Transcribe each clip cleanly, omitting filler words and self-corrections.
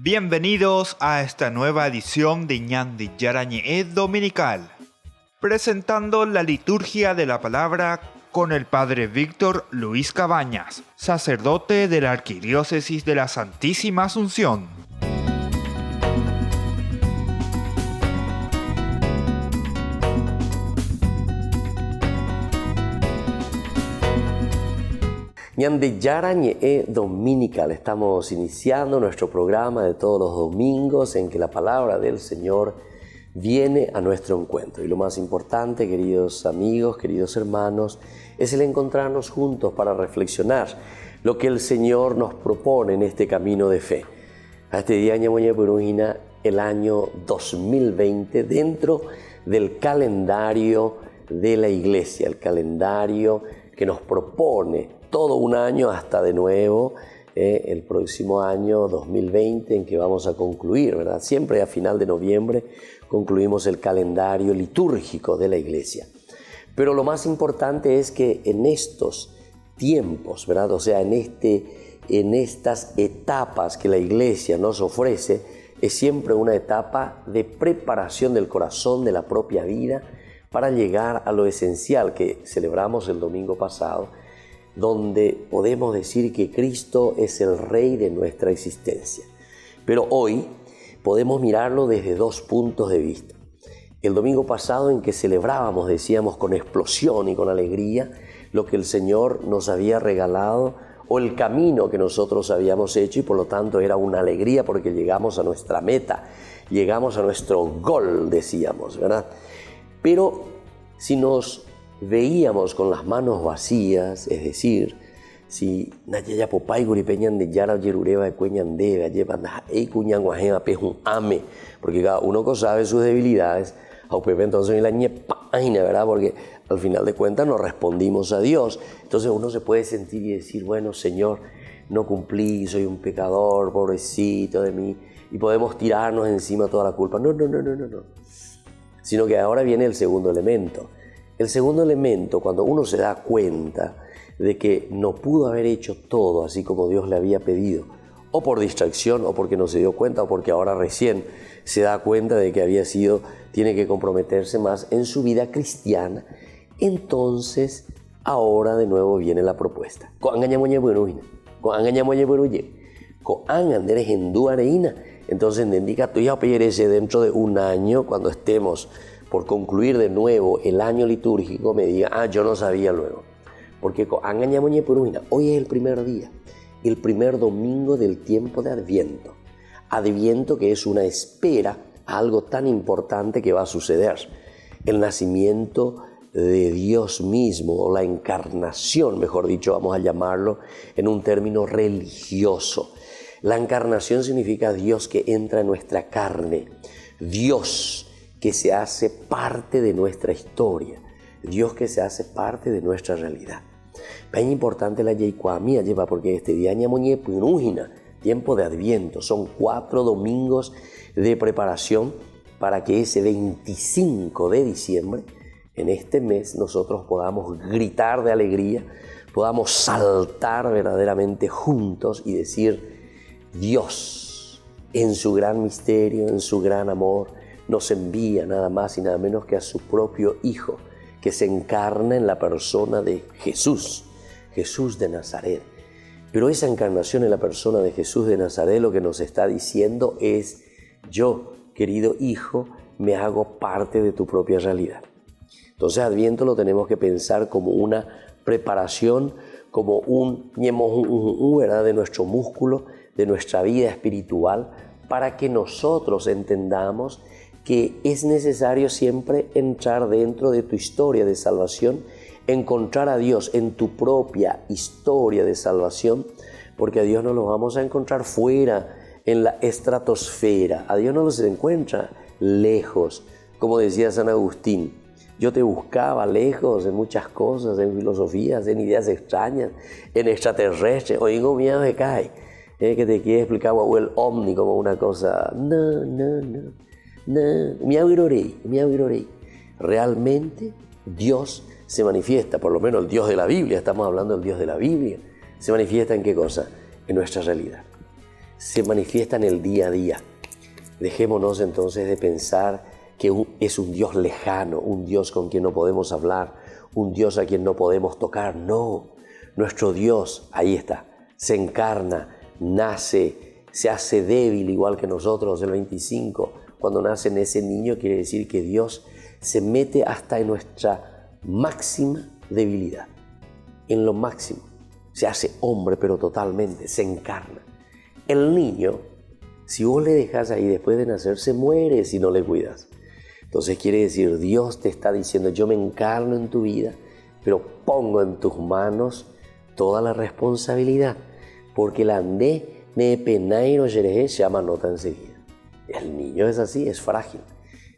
Bienvenidos a esta nueva edición de Ñandi Yarañe Dominical, presentando la liturgia de la palabra con el Padre Víctor Luis Cabañas, sacerdote de la Arquidiócesis de la Santísima Asunción. Ñandi Yarañe Dominical. Estamos iniciando nuestro programa de todos los domingos en que la palabra del Señor viene a nuestro encuentro. Y lo más importante, queridos amigos, queridos hermanos, es el encontrarnos juntos para reflexionar lo que el Señor nos propone en este camino de fe. A este día, el año 2020, dentro del calendario de la Iglesia, el calendario que nos propone todo un año hasta de nuevo el próximo año 2020 en que vamos a concluir, ¿verdad? Siempre a final de noviembre concluimos el calendario litúrgico de la Iglesia. Pero lo más importante es que en estos tiempos, ¿verdad? O sea, en estas etapas que la Iglesia nos ofrece, es siempre una etapa de preparación del corazón, de la propia vida, para llegar a lo esencial que celebramos el domingo pasado, donde podemos decir que Cristo es el Rey de nuestra existencia. Pero hoy podemos mirarlo desde dos puntos de vista. El domingo pasado, en que celebrábamos, decíamos, con explosión y con alegría lo que el Señor nos había regalado o el camino que nosotros habíamos hecho, y por lo tanto era una alegría porque llegamos a nuestra meta, llegamos a nuestro gol, decíamos, ¿verdad? Pero si nos veíamos con las manos vacías, es decir, si Nayaya Popay Guripeñan de Yara Yerureva de Cueñan de llevan a Cuñan Guajema Pejun Ame, porque cada uno sabe sus debilidades, entonces en la ñepaina, ¿verdad? Porque al final de cuentas nos respondimos a Dios. Entonces uno se puede sentir y decir, bueno, Señor, no cumplí, soy un pecador, pobrecito de mí, y podemos tirarnos encima toda la culpa. No. Sino que ahora viene el segundo elemento. El segundo elemento, cuando uno se da cuenta de que no pudo haber hecho todo así como Dios le había pedido, o por distracción, o porque no se dio cuenta, o porque ahora recién se da cuenta de que tiene que comprometerse más en su vida cristiana, entonces ahora de nuevo viene la propuesta. Entonces, dentro de un año, cuando estemos por concluir de nuevo el año litúrgico, me diga, yo no sabía luego. Porque hoy es el primer día, el primer domingo del tiempo de Adviento. Adviento, que es una espera a algo tan importante que va a suceder. El nacimiento de Dios mismo, o la encarnación, mejor dicho, vamos a llamarlo en un término religioso. La encarnación significa Dios que entra en nuestra carne, Dios que se hace parte de nuestra historia, Dios que se hace parte de nuestra realidad. Es importante la Yeicuamía lleva, porque este día tiempo de Adviento, son 4 domingos de preparación para que ese 25 de diciembre, en este mes, nosotros podamos gritar de alegría, podamos saltar verdaderamente juntos y decir, Dios, en su gran misterio, en su gran amor, nos envía nada más y nada menos que a su propio Hijo, que se encarna en la persona de Jesús, Jesús de Nazaret. Pero esa encarnación en la persona de Jesús de Nazaret lo que nos está diciendo es, yo, querido Hijo, me hago parte de tu propia realidad. Entonces Adviento lo tenemos que pensar como una preparación, como un ¿verdad? De nuestro músculo, de nuestra vida espiritual, para que nosotros entendamos que es necesario siempre entrar dentro de tu historia de salvación, encontrar a Dios en tu propia historia de salvación, porque a Dios no lo vamos a encontrar fuera, en la estratosfera. A Dios no lo se encuentra lejos, como decía San Agustín. Yo te buscaba lejos en muchas cosas, en filosofías, en ideas extrañas, en extraterrestres. Oigo miedo de cae, que te quiere explicar o el ovni como una cosa. No. Realmente Dios se manifiesta, por lo menos el Dios de la Biblia, estamos hablando del Dios de la Biblia, se manifiesta ¿en qué cosa? En nuestra realidad. se manifiesta en el día a día. Dejémonos entonces de pensar que es un Dios lejano, un Dios con quien no podemos hablar, un Dios a quien no podemos tocar. No, nuestro Dios, ahí está, se encarna, nace, se hace débil igual que nosotros. El 25, cuando nace en ese niño, quiere decir que Dios se mete hasta en nuestra máxima debilidad, en lo máximo. Se hace hombre, pero totalmente, se encarna. El niño, si vos le dejas ahí después de nacer, se muere si no le cuidas. Entonces quiere decir, Dios te está diciendo, yo me encarno en tu vida, pero pongo en tus manos toda la responsabilidad, porque la ande ne penairo yereje se llama nota enseguida. El niño es así, es frágil.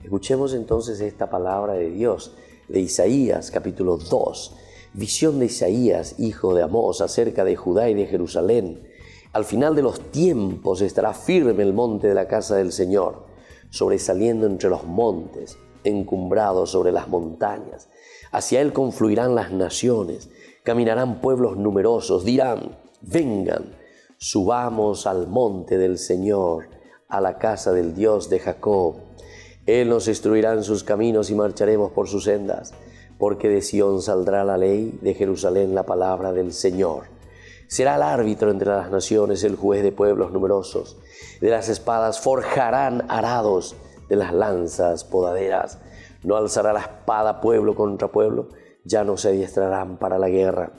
Escuchemos entonces esta palabra de Dios, de Isaías, capítulo 2. Visión de Isaías, hijo de Amós, acerca de Judá y de Jerusalén. Al final de los tiempos estará firme el monte de la casa del Señor, sobresaliendo entre los montes, encumbrado sobre las montañas. Hacia él confluirán las naciones, caminarán pueblos numerosos, dirán, vengan, subamos al monte del Señor, a la casa del Dios de Jacob. Él nos instruirá en sus caminos y marcharemos por sus sendas, porque de Sión saldrá la ley, de Jerusalén la palabra del Señor. Será el árbitro entre las naciones, el juez de pueblos numerosos. De las espadas forjarán arados, de las lanzas podaderas. No alzará la espada pueblo contra pueblo, ya no se adiestrarán para la guerra.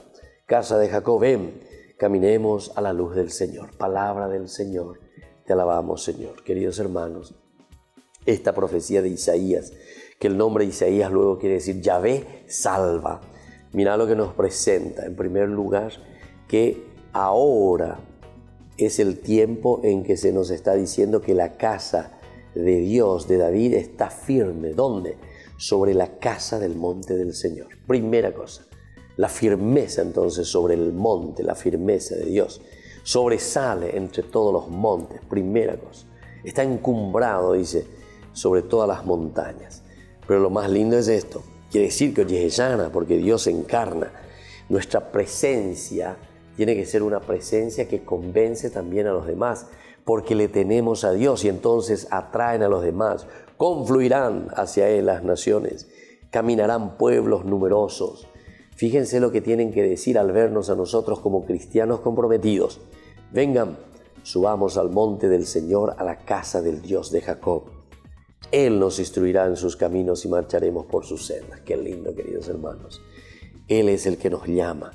Casa de Jacob, ven, caminemos a la luz del Señor. Palabra del Señor, te alabamos, Señor. Queridos hermanos, esta profecía de Isaías, que el nombre Isaías luego quiere decir Yahvé salva. Mira lo que nos presenta. En primer lugar, que ahora es el tiempo en que se nos está diciendo que la casa de Dios, de David, está firme. ¿Dónde? Sobre la casa del monte del Señor. Primera cosa, la firmeza entonces sobre el monte, la firmeza de Dios, sobresale entre todos los montes. Primera cosa, está encumbrado, dice, sobre todas las montañas. Pero lo más lindo es esto, quiere decir que hoy es llana, porque Dios se encarna. Nuestra presencia tiene que ser una presencia que convence también a los demás, porque le tenemos a Dios y entonces atraen a los demás. Confluirán hacia Él las naciones, caminarán pueblos numerosos. Fíjense lo que tienen que decir al vernos a nosotros como cristianos comprometidos. Vengan, subamos al monte del Señor, a la casa del Dios de Jacob. Él nos instruirá en sus caminos y marcharemos por sus sendas. Qué lindo, queridos hermanos. Él es el que nos llama.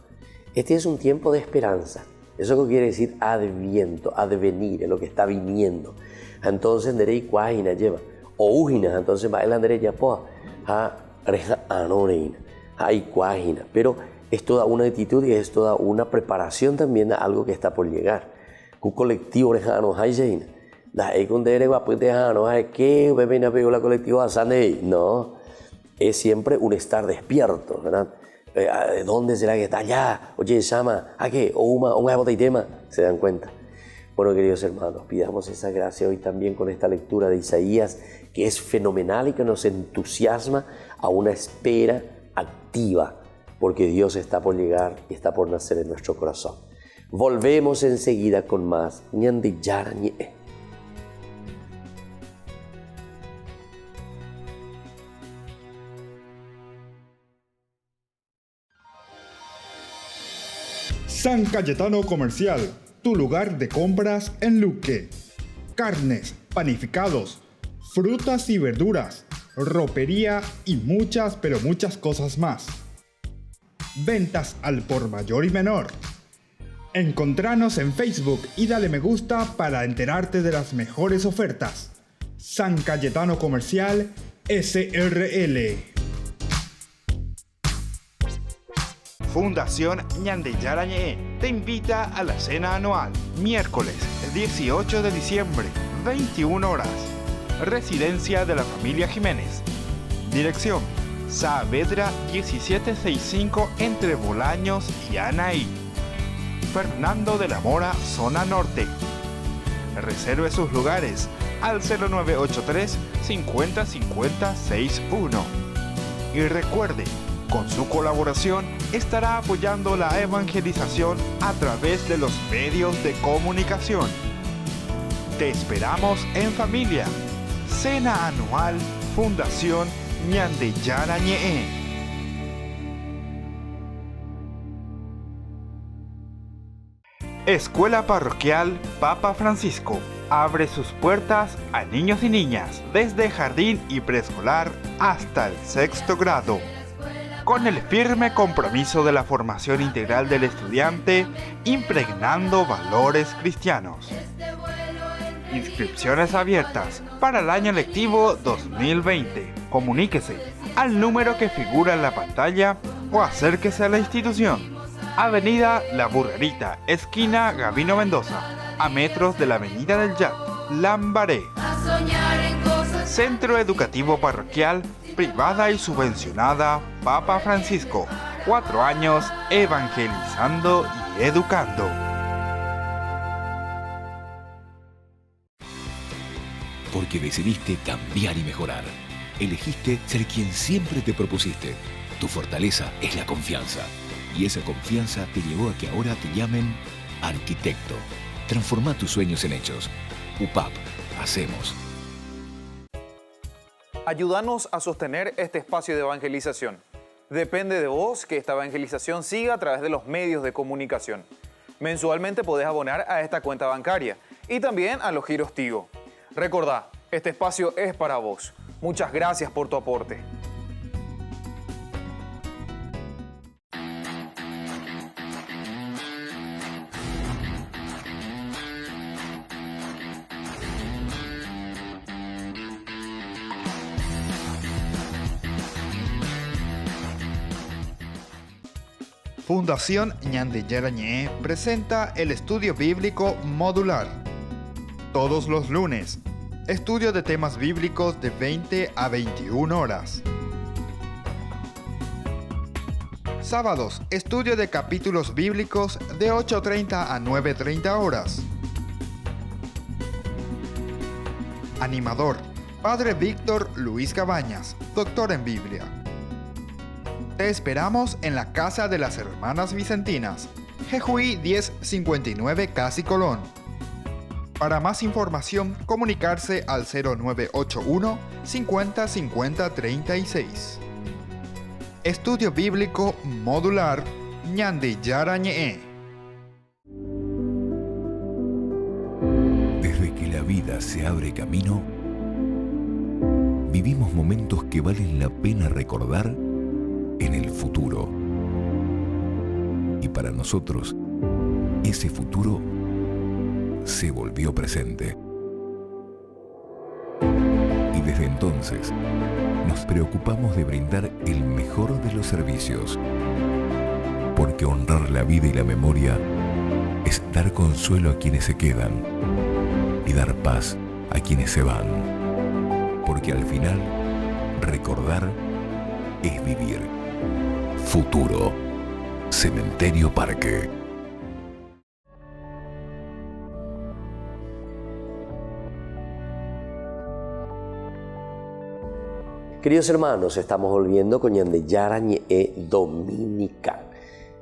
Este es un tiempo de esperanza. Eso quiere decir adviento, advenir, es lo que está viniendo. Entonces, nerei cuajina lleva, o ujina, entonces va el andere ya poa, ha reja anoreina, hay cuajina. Pero es toda una actitud y es toda una preparación también de algo que está por llegar. Un colectivo reja no hay jeina. Da ekundere va pues deja no hay que beben a pegar la colectiva sanei. No, es siempre un estar despierto, ¿verdad? ¿Dónde será que está? Allá, oye, llama, ¿a qué? O un bota y tema, se dan cuenta. Bueno, queridos hermanos, pidamos esa gracia hoy también con esta lectura de Isaías, que es fenomenal y que nos entusiasma a una espera activa, porque Dios está por llegar y está por nacer en nuestro corazón. Volvemos enseguida con más Ñandi Yarañe. San Cayetano Comercial, tu lugar de compras en Luque. Carnes, panificados, frutas y verduras, ropería y muchas, pero muchas cosas más. Ventas al por mayor y menor. Encontranos en Facebook y dale me gusta para enterarte de las mejores ofertas. San Cayetano Comercial, SRL. Fundación Ñande Yarañe te invita a la cena anual, miércoles 18 de diciembre, 21 horas. Residencia de la familia Jiménez. Dirección: Saavedra 1765 entre Bolaños y Anaí. Fernando de la Mora, zona norte. Reserve sus lugares al 0983 50 50 61. Y recuerde, con su colaboración estará apoyando la evangelización a través de los medios de comunicación. Te esperamos en familia. Cena anual Fundación Ñande Yarañe. Escuela Parroquial Papa Francisco abre sus puertas a niños y niñas desde jardín y preescolar hasta el 6º grado. Con el firme compromiso de la formación integral del estudiante, impregnando valores cristianos. Inscripciones abiertas para el año lectivo 2020. Comuníquese al número que figura en la pantalla o acérquese a la institución. Avenida La Burrerita, esquina Gabino Mendoza, a metros de la Avenida del Yat, Lambaré. Centro Educativo Parroquial, privada y subvencionada Papa Francisco. 4 años evangelizando y educando. Porque decidiste cambiar y mejorar. Elegiste ser quien siempre te propusiste. Tu fortaleza es la confianza. Y esa confianza te llevó a que ahora te llamen arquitecto. Transforma tus sueños en hechos. UPAP. Hacemos. Ayúdanos a sostener este espacio de evangelización. Depende de vos que esta evangelización siga a través de los medios de comunicación. Mensualmente podés abonar a esta cuenta bancaria y también a los giros Tigo. Recordá, este espacio es para vos. Muchas gracias por tu aporte. Fundación Ñande Yarañe presenta el estudio bíblico modular. Todos los lunes, estudio de temas bíblicos de 20 a 21 horas. Sábados, estudio de capítulos bíblicos de 8:30 a 9:30 horas. Animador, Padre Víctor Luis Cabañas, doctor en Biblia. Te esperamos en la Casa de las Hermanas Vicentinas, Jejuí 1059 Casi Colón. Para más información, comunicarse al 0981 50 50 36. Estudio Bíblico Modular Ñande Yarañe. Desde que la vida se abre camino, vivimos momentos que valen la pena recordar en el futuro. Y para nosotros, ese futuro se volvió presente. Y desde entonces, nos preocupamos de brindar el mejor de los servicios. Porque honrar la vida y la memoria es dar consuelo a quienes se quedan y dar paz a quienes se van. Porque al final, recordar es vivir. Futuro. Cementerio Parque. Queridos hermanos, estamos volviendo con Ñande Yarañe Dominical.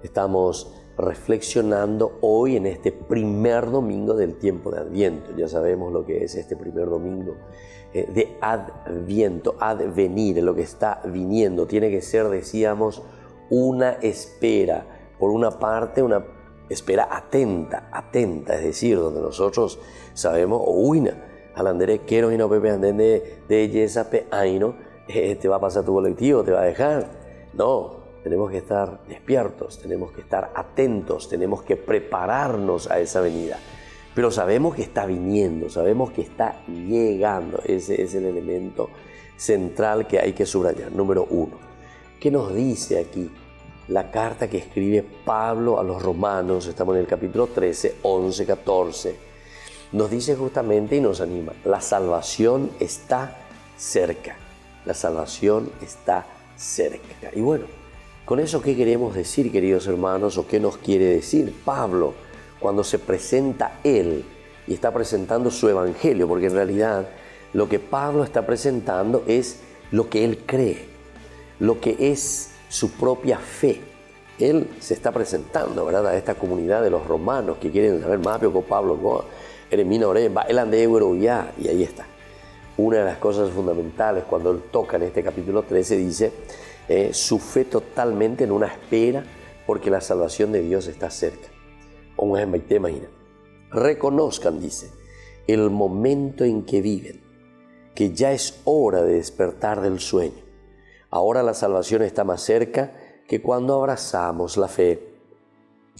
Estamos reflexionando hoy en este primer domingo del tiempo de Adviento. Ya sabemos lo que es este primer domingo de Adviento, advenir, lo que está viniendo. Tiene que ser, decíamos, una espera. Por una parte, una espera atenta, es decir, donde nosotros sabemos, alandere quiero y no pepe andende de yesape aino, te va a pasar tu colectivo, te va a dejar. No, tenemos que estar despiertos, tenemos que estar atentos, tenemos que prepararnos a esa venida. Pero sabemos que está viniendo, sabemos que está llegando. Ese es el elemento central que hay que subrayar. Número 1. ¿Qué nos dice aquí la carta que escribe Pablo a los romanos? Estamos en el capítulo 13, 11, 14. Nos dice justamente y nos anima. La salvación está cerca. La salvación está cerca. Y bueno, con eso, ¿qué queremos decir, queridos hermanos? ¿O qué nos quiere decir Pablo cuando se presenta él y está presentando su evangelio? Porque en realidad lo que Pablo está presentando es lo que él cree, lo que es su propia fe. Él se está presentando, ¿verdad?, a esta comunidad de los romanos que quieren saber más con Pablo. Eremina Ore, va el ande ya, y ahí está. Una de las cosas fundamentales cuando él toca en este capítulo 13 dice, su fe totalmente en una espera porque la salvación de Dios está cerca. Imagina. Reconozcan, dice, el momento en que viven, que ya es hora de despertar del sueño. Ahora la salvación está más cerca que cuando abrazamos la fe.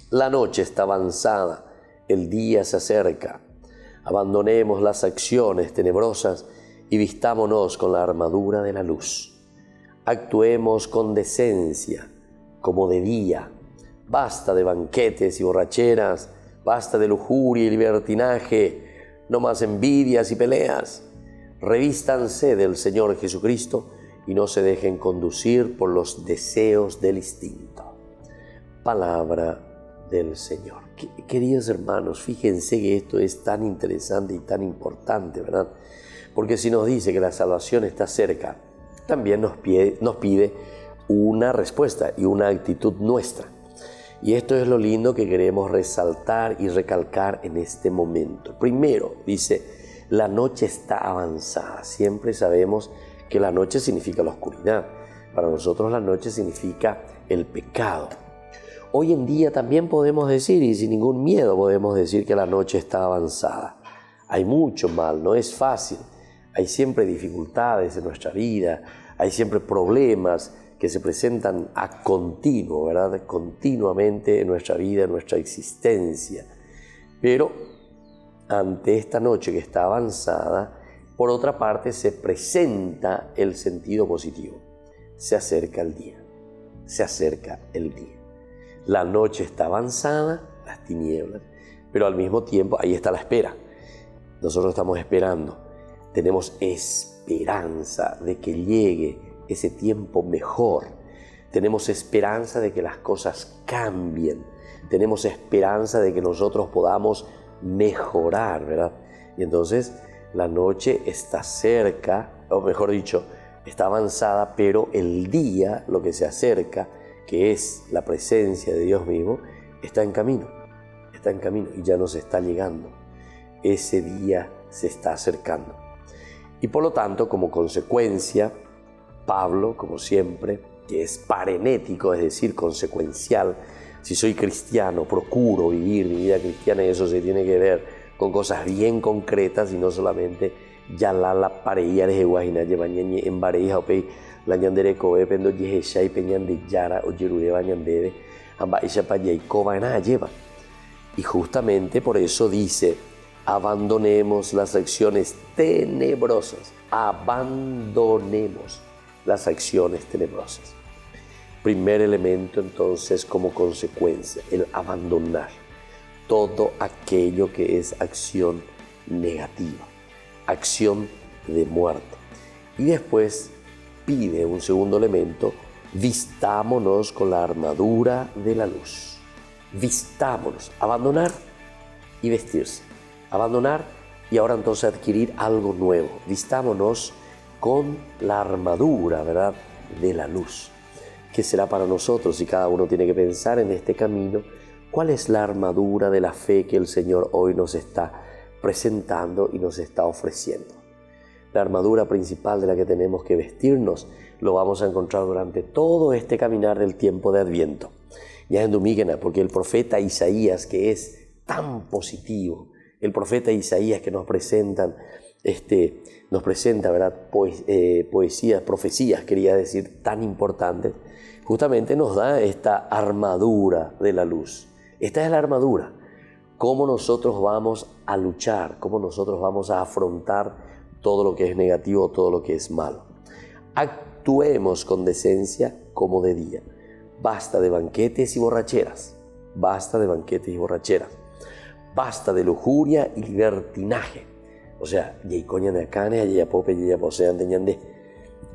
La noche está avanzada, el día se acerca. Abandonemos las acciones tenebrosas y vistámonos con la armadura de la luz. Actuemos con decencia, como de día. Basta de banquetes y borracheras, basta de lujuria y libertinaje, no más envidias y peleas. Revístanse del Señor Jesucristo y no se dejen conducir por los deseos del instinto. Palabra del Señor. Queridos hermanos, fíjense que esto es tan interesante y tan importante, ¿verdad? Porque si nos dice que la salvación está cerca, también nos pide una respuesta y una actitud nuestra. Y esto es lo lindo que queremos resaltar y recalcar en este momento. Primero, dice, la noche está avanzada. Siempre sabemos que la noche significa la oscuridad. Para nosotros la noche significa el pecado. Hoy en día también podemos decir, y sin ningún miedo podemos decir que la noche está avanzada. Hay mucho mal, no es fácil. Hay siempre dificultades en nuestra vida, hay siempre problemas que se presentan a continuo, ¿verdad? Continuamente en nuestra vida, en nuestra existencia. Pero ante esta noche que está avanzada, por otra parte se presenta el sentido positivo. Se acerca el día, se acerca el día. La noche está avanzada, las tinieblas, pero al mismo tiempo ahí está la espera. Nosotros estamos esperando, tenemos esperanza de que llegue ese tiempo mejor. Tenemos esperanza de que las cosas cambien. Tenemos esperanza de que nosotros podamos mejorar, ¿verdad? Y entonces la noche está cerca, o mejor dicho, está avanzada, pero el día, lo que se acerca, que es la presencia de Dios mismo, está en camino y ya nos está llegando. Ese día se está acercando. Y por lo tanto, como consecuencia, Pablo, como siempre, que es parenético, es decir, consecuencial. Si soy cristiano, procuro vivir mi vida cristiana y eso se tiene que ver con cosas bien concretas y no solamente ya la pareja de guajina llevañe en pareja o pe la ñandere kobe pendo yehesha y peñan de yara o yerure bañandere amba isha pa yaikoba na lleva. Y justamente por eso dice, abandonemos las acciones tenebrosas, abandonemos las acciones tenebrosas. Primer elemento entonces como consecuencia, el abandonar todo aquello que es acción negativa, acción de muerte. Y después pide un segundo elemento, vistámonos con la armadura de la luz. Vistámonos, abandonar y vestirse. Abandonar y ahora entonces adquirir algo nuevo. Vistámonos con la armadura, ¿verdad?, de la luz. ¿Qué será para nosotros? Y cada uno tiene que pensar en este camino, ¿cuál es la armadura de la fe que el Señor hoy nos está presentando y nos está ofreciendo? La armadura principal de la que tenemos que vestirnos lo vamos a encontrar durante todo este caminar del tiempo de Adviento. Ya en Dumígena, porque el profeta Isaías, que es tan positivo, el profeta Isaías que nos presenta, ¿verdad?, poesías, profecías, quería decir, tan importantes, justamente nos da esta armadura de la luz. Esta es la armadura. Cómo nosotros vamos a luchar, cómo nosotros vamos a afrontar todo lo que es negativo, todo lo que es malo. Actuemos con decencia como de día. Basta de banquetes y borracheras. Basta de banquetes y borracheras. Basta de lujuria y libertinaje. O sea,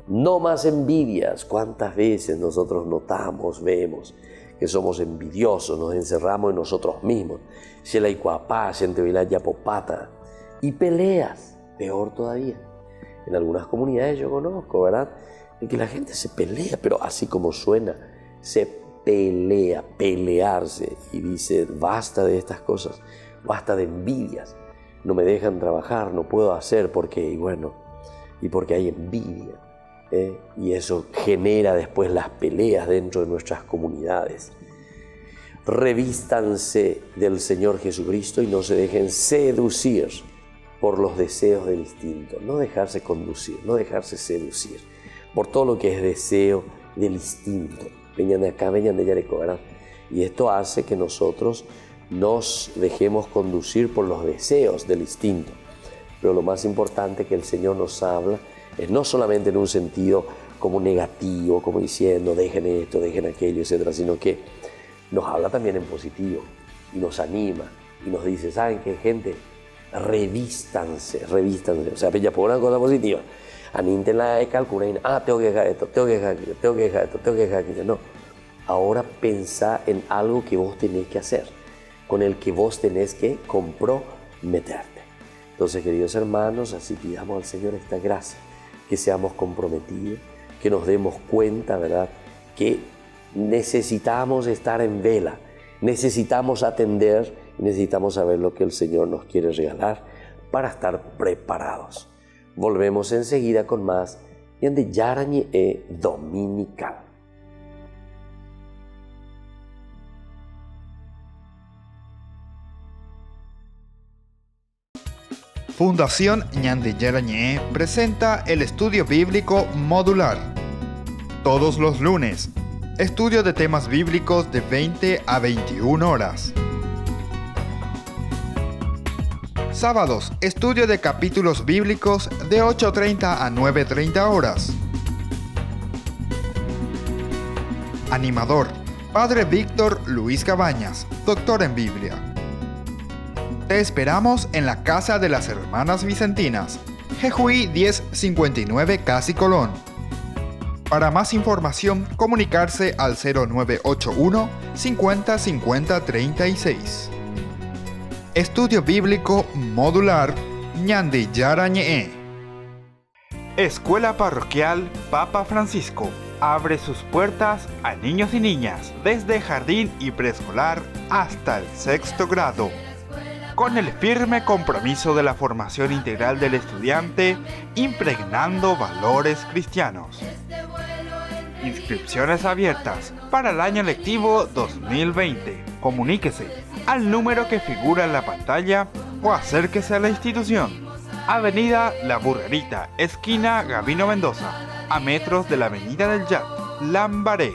no más envidias. ¿Cuántas veces nosotros notamos, vemos que somos envidiosos, nos encerramos en nosotros mismos? Y peleas, peor todavía. En algunas comunidades yo conozco, ¿verdad?, en que la gente se pelea, pero así como suena, se pelea, pelearse. Y dice, basta de estas cosas, basta de envidias. no me dejan trabajar, no puedo hacer porque, y porque hay envidia. Y eso genera después las peleas dentro de nuestras comunidades. Revístanse del Señor Jesucristo y no se dejen seducir por los deseos del instinto. No dejarse conducir, no dejarse seducir por todo lo que es deseo del instinto. Vengan de acá, vengan de Yareco, ¿verdad? Y esto hace que nosotros nos dejemos conducir por los deseos del instinto. Pero lo más importante que el Señor nos habla es no solamente en un sentido como negativo, como diciendo dejen esto, dejen aquello, etc., sino que nos habla también en positivo y nos anima y nos dice, ¿saben qué, gente? Revístanse. O sea, ya por una cosa positiva. Aníntenla de calcular, tengo que dejar esto, tengo que dejar aquello, tengo que dejar esto, tengo que dejar aquello. No, ahora pensá en algo que vos tenés que hacer, con el que vos tenés que comprometerte. Entonces, queridos hermanos, así pidamos al Señor esta gracia, que seamos comprometidos, que nos demos cuenta, ¿verdad?, que necesitamos estar en vela, necesitamos atender y necesitamos saber lo que el Señor nos quiere regalar para estar preparados. Volvemos enseguida con más de Yarañe Dominical. Fundación Ñande Yarañe presenta el estudio bíblico modular. Todos los lunes, estudio de temas bíblicos de 20 a 21 horas. Sábados, estudio de capítulos bíblicos de 8:30 a 9:30 horas. Animador, Padre Víctor Luis Cabañas, doctor en Biblia. Te esperamos en la Casa de las Hermanas Vicentinas, Jejuí 1059 Casi Colón. Para más información, comunicarse al 0981 50 50 36. Estudio Bíblico Modular Ñande Yarañe. Escuela Parroquial Papa Francisco abre sus puertas a niños y niñas desde jardín y preescolar hasta el 6º grado. Con el firme compromiso de la formación integral del estudiante, impregnando valores cristianos. Inscripciones abiertas para el año lectivo 2020. Comuníquese al número que figura en la pantalla o acérquese a la institución. Avenida La Burrerita, esquina Gabino Mendoza, a metros de la Avenida del Yat, Lambaré.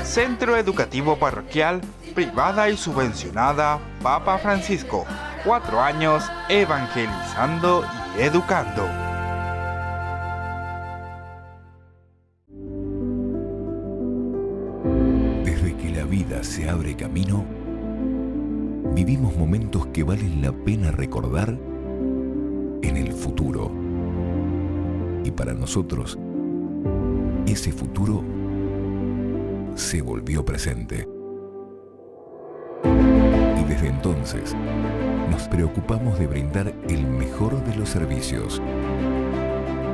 Centro Educativo Parroquial, privada y subvencionada Papa Francisco. 4 años evangelizando y educando. Desde que la vida se abre camino, vivimos momentos que valen la pena recordar en el futuro. Y para nosotros, ese futuro se volvió presente. Y desde entonces, nos preocupamos de brindar el mejor de los servicios.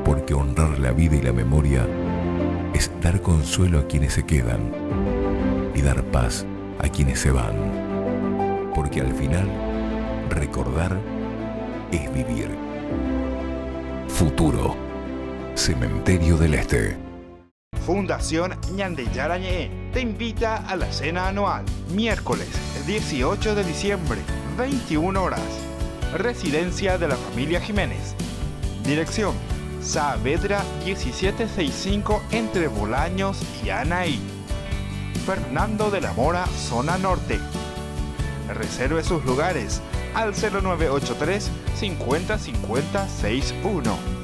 Porque honrar la vida y la memoria es dar consuelo a quienes se quedan y dar paz a quienes se van. Porque al final, recordar es vivir. Futuro. Cementerio del Este. Fundación Ñande Yarañe te invita a la cena anual, miércoles 18 de diciembre, 21 horas. Residencia de la familia Jiménez. Dirección: Saavedra 1765 entre Bolaños y Anaí. Fernando de la Mora, zona norte. Reserve sus lugares al 0983 50 50 61.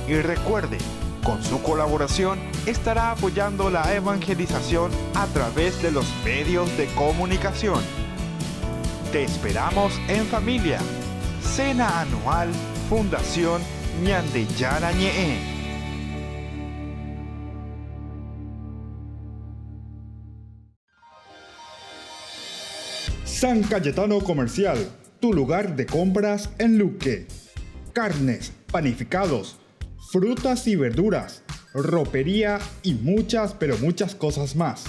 Y recuerde, con su colaboración estará apoyando la evangelización a través de los medios de comunicación. Te esperamos en familia. Cena anual Fundación Ñande Yarañe. San Cayetano Comercial, tu lugar de compras en Luque. Carnes, panificados, frutas y verduras, ropería y muchas, pero muchas cosas más.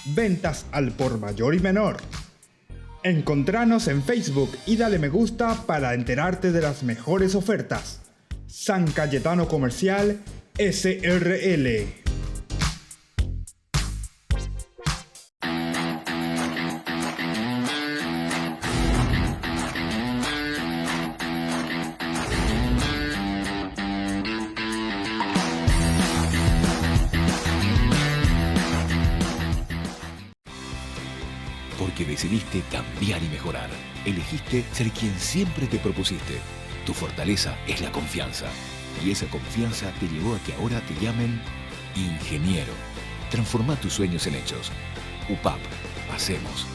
Ventas al por mayor y menor. Encontranos en Facebook y dale me gusta para enterarte de las mejores ofertas. San Cayetano Comercial SRL. Porque decidiste cambiar y mejorar. Elegiste ser quien siempre te propusiste. Tu fortaleza es la confianza. Y esa confianza te llevó a que ahora te llamen ingeniero. Transforma tus sueños en hechos. UPAP. Hacemos.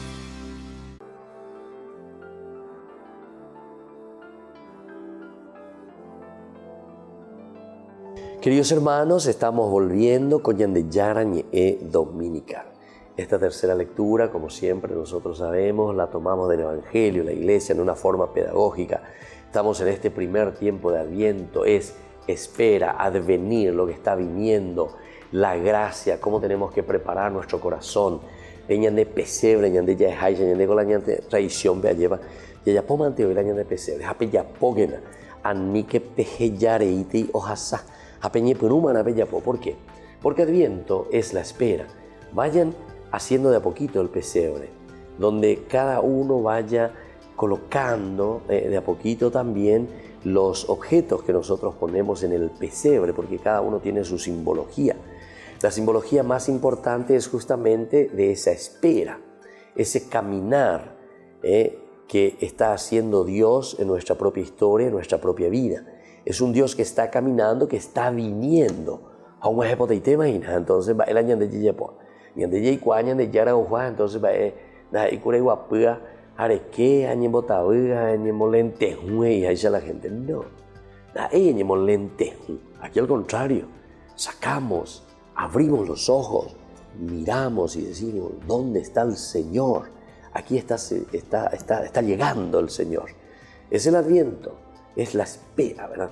Queridos hermanos, estamos volviendo con Ñande Yarañe Dominical. Esta tercera lectura, como siempre nosotros sabemos, la tomamos del Evangelio, la Iglesia, en una forma pedagógica. Estamos en este primer tiempo de Adviento, es espera, advenir, lo que está viniendo, la gracia, cómo tenemos que preparar nuestro corazón. Ñande pesebre, Ñande yajay, Ñande con la Ñande traición, vea lleva, ya pomante hoy la Ñande pesebre, hape ya pogena, anike pejeyareiti ojasa, hapeñe punuma napeyapo. ¿Por qué? Porque Adviento es la espera. Vayan haciendo de a poquito el pesebre, donde cada uno vaya colocando de a poquito también los objetos que nosotros ponemos en el pesebre, porque cada uno tiene su simbología. La simbología más importante es justamente de esa espera, ese caminar que está haciendo Dios en nuestra propia historia, en nuestra propia vida. Es un Dios que está caminando, que está viniendo. Entonces va el año de Yiyepo. Ñande yikua ñande yara ojua, entonces va na ikure guapua areque añemo tabuga añemo lenteju y ahí la gente no na añemo lenteju. Aquí al contrario, sacamos, abrimos los ojos, miramos y decimos ¿dónde está el Señor? Aquí está llegando el Señor. Es el Adviento, es la espera, ¿verdad?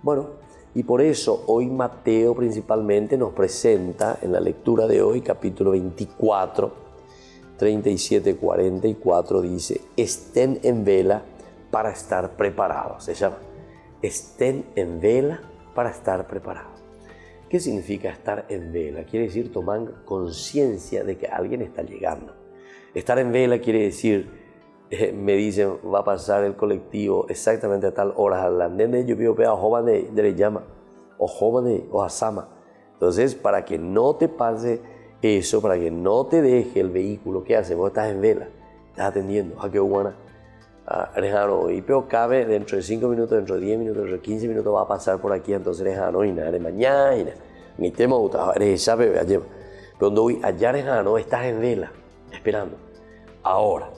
Bueno, y por eso hoy Mateo principalmente nos presenta en la lectura de hoy, capítulo 24, 37-44, dice, estén en vela para estar preparados. Se llama, estén en vela para estar preparados. ¿Qué significa estar en vela? Quiere decir tomar conciencia de que alguien está llegando. Estar en vela quiere decir, me dicen, va a pasar el colectivo exactamente a tal hora al andén de yo pea joven de llama o joven o asama. Entonces, para que no te pase eso, para que no te deje el vehículo, ¿qué haces? Vos estás en vela, estás atendiendo a que buena Rejano y pero cabe dentro de 5 minutos, dentro de 10 minutos, dentro de 15 minutos va a pasar por aquí, entonces Rejano y nada, mañana ni te gusta, ya bebe allá. Pero cuando voy allá Rejano, estás en vela, esperando. Ahora,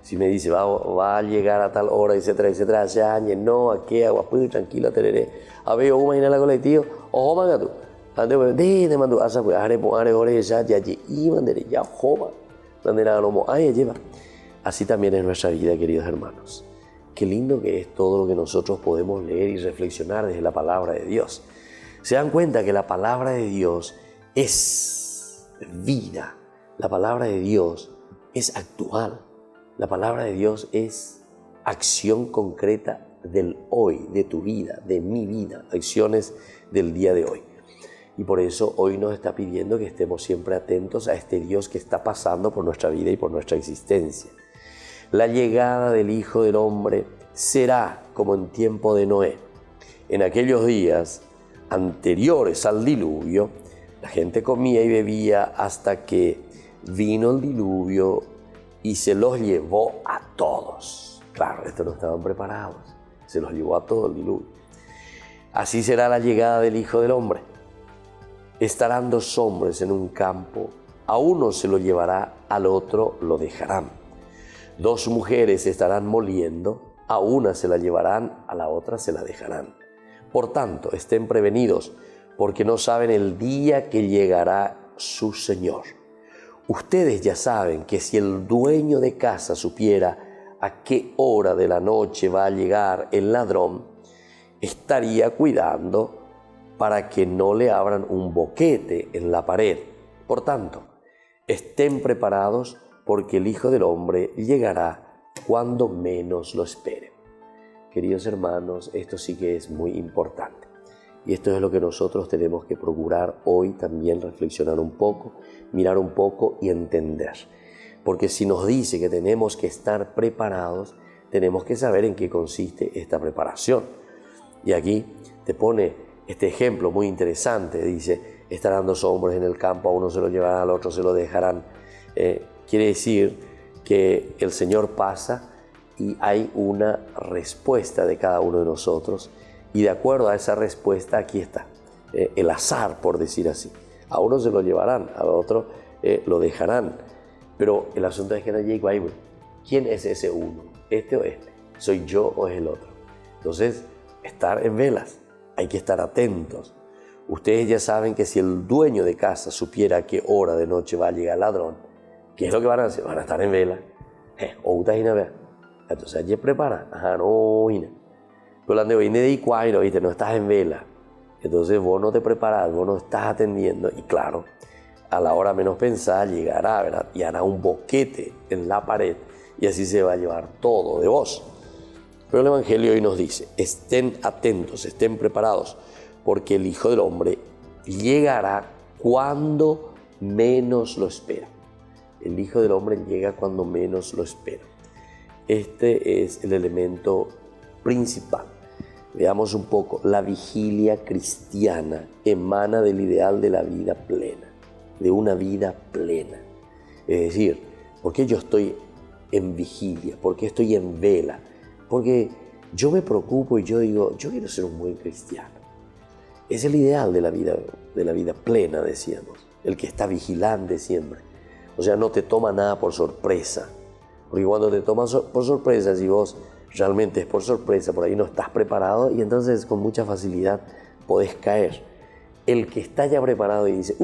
si me dice, va a llegar a tal hora, etcétera, etcétera, hace años, no, aquí, agua, pues, tranquila, tereré. A ver, ¿cómo imagina la colectiva? Ojo, manga tú. Antes, de mando, asa, pues, are, ya, y mandere, ya, joma. Mandera, no, ay, lleva. Así también es nuestra vida, queridos hermanos. Qué lindo que es todo lo que nosotros podemos leer y reflexionar desde la palabra de Dios. Se dan cuenta que la palabra de Dios es vida. La palabra de Dios es actual. La palabra de Dios es acción concreta del hoy, de tu vida, de mi vida, acciones del día de hoy. Y por eso hoy nos está pidiendo que estemos siempre atentos a este Dios que está pasando por nuestra vida y por nuestra existencia. La llegada del Hijo del Hombre será como en tiempo de Noé. En aquellos días anteriores al diluvio, la gente comía y bebía hasta que vino el diluvio y se los llevó a todos. Claro, estos no estaban preparados. Se los llevó a todo el diluvio. Así será la llegada del Hijo del Hombre. Estarán 2 hombres en un campo. A uno se lo llevará, al otro lo dejarán. 2 mujeres estarán moliendo. A una se la llevarán, a la otra se la dejarán. Por tanto, estén prevenidos, porque no saben el día que llegará su Señor. Ustedes ya saben que si el dueño de casa supiera a qué hora de la noche va a llegar el ladrón, estaría cuidando para que no le abran un boquete en la pared. Por tanto, estén preparados porque el Hijo del Hombre llegará cuando menos lo esperen. Queridos hermanos, esto sí que es muy importante. Y esto es lo que nosotros tenemos que procurar hoy también reflexionar un poco, mirar un poco y entender. Porque si nos dice que tenemos que estar preparados, tenemos que saber en qué consiste esta preparación. Y aquí te pone este ejemplo muy interesante. Dice, estarán dos hombres en el campo, a uno se lo llevarán, al otro se lo dejarán. Quiere decir que el Señor pasa y hay una respuesta de cada uno de nosotros. Y de acuerdo a esa respuesta, aquí está, el azar, por decir así. A uno se lo llevarán, al otro lo dejarán. Pero el asunto es que no llega ahí, ¿quién es ese uno? ¿Este o este? ¿Soy yo o es el otro? Entonces, estar en velas, hay que estar atentos. Ustedes ya saben que si el dueño de casa supiera a qué hora de noche va a llegar el ladrón, ¿qué es lo que van a hacer? Van a estar en vela. O ustedes entonces hay que preparar. Pero la de no estás en vela. Entonces vos no te preparás, vos no estás atendiendo. Y claro, a la hora menos pensada llegará, ¿verdad? Y hará un boquete en la pared y así se va a llevar todo de vos. Pero el Evangelio hoy nos dice, estén atentos, estén preparados, porque el Hijo del Hombre llegará cuando menos lo espera. El Hijo del Hombre llega cuando menos lo espera. Este es el elemento principal. Veamos un poco, la vigilia cristiana emana del ideal de la vida plena, de una vida plena. Es decir, ¿por qué yo estoy en vigilia? ¿Por qué estoy en vela? Porque yo me preocupo y yo digo, yo quiero ser un buen cristiano. Es el ideal de la vida plena, decíamos, el que está vigilante siempre. O sea, no te toma nada por sorpresa. Porque cuando te tomas por sorpresa, si vos realmente es por sorpresa, por ahí no estás preparado y entonces con mucha facilidad podés caer. El que está ya preparado y dice,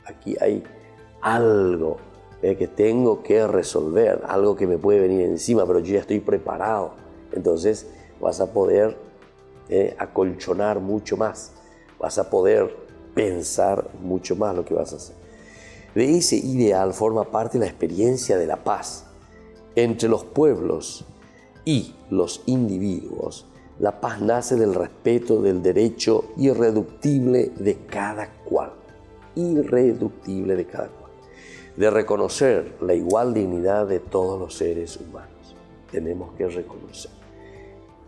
aquí hay algo que tengo que resolver, algo que me puede venir encima, pero yo ya estoy preparado. Entonces vas a poder acolchonar mucho más, vas a poder pensar mucho más lo que vas a hacer. De ese ideal forma parte la experiencia de la paz entre los pueblos y los individuos. La paz nace del respeto del derecho irreductible de cada cual. Irreductible de cada cual. De reconocer la igual dignidad de todos los seres humanos. Tenemos que reconocer.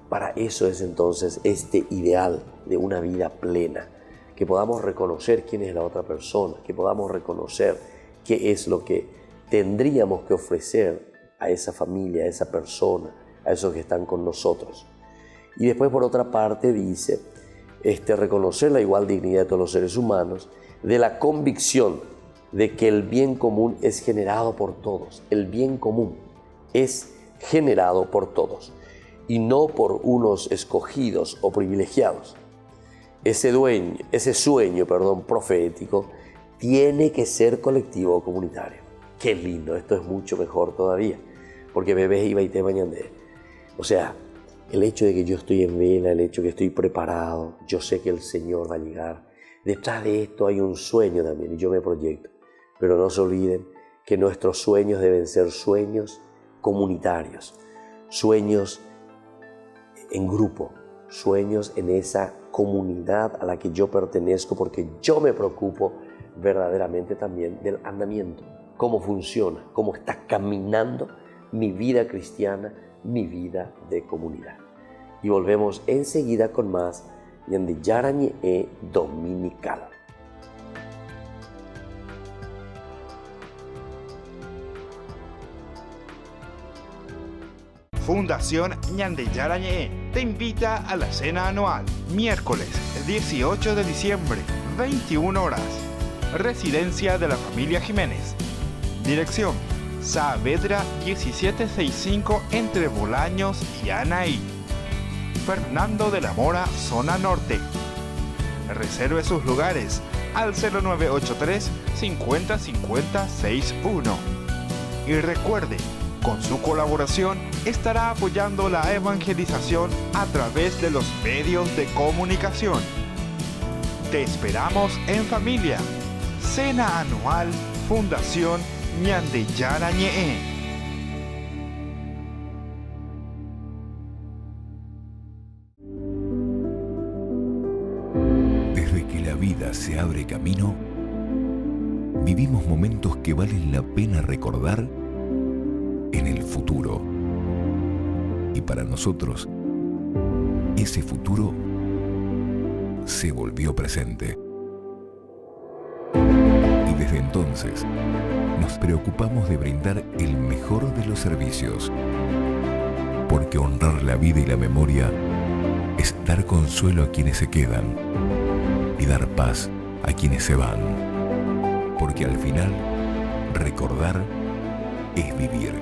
Para eso es entonces este ideal de una vida plena. Que podamos reconocer quién es la otra persona. Que podamos reconocer qué es lo que tendríamos que ofrecer a esa familia, a esa persona, a esos que están con nosotros. Y después, por otra parte, dice, reconocer la igual dignidad de todos los seres humanos, de la convicción de que el bien común es generado por todos. El bien común es generado por todos y no por unos escogidos o privilegiados. Ese sueño profético tiene que ser colectivo o comunitario. Qué lindo, esto es mucho mejor todavía, porque bebés iba y te bañan de... O sea, el hecho de que yo estoy en vela, el hecho de que estoy preparado, yo sé que el Señor va a llegar. Detrás de esto hay un sueño también y yo me proyecto. Pero no se olviden que nuestros sueños deben ser sueños comunitarios, sueños en grupo, sueños en esa comunidad a la que yo pertenezco, porque yo me preocupo verdaderamente también del andamiento. Cómo funciona, cómo está caminando mi vida cristiana, mi vida de comunidad. Y volvemos enseguida con más Ñande Yarañe Dominical. Fundación Ñande Yarañe te invita a la cena anual, miércoles 18 de diciembre, 21 horas. Residencia de la familia Jiménez. Dirección: Saavedra 1765 entre Bolaños y Anaí. Fernando de la Mora, zona norte. Reserve sus lugares al 0983 50 50 61. Y recuerde, con su colaboración estará apoyando la evangelización a través de los medios de comunicación. Te esperamos en familia. Cena anual Fundación Ñande Yarañe. vida se abre camino, vivimos momentos que valen la pena recordar en el futuro. Y para nosotros, ese futuro se volvió presente. Y desde entonces, nos preocupamos de brindar el mejor de los servicios, porque honrar la vida y la memoria es dar consuelo a quienes se quedan y dar paz a quienes se van, porque al final, recordar es vivir.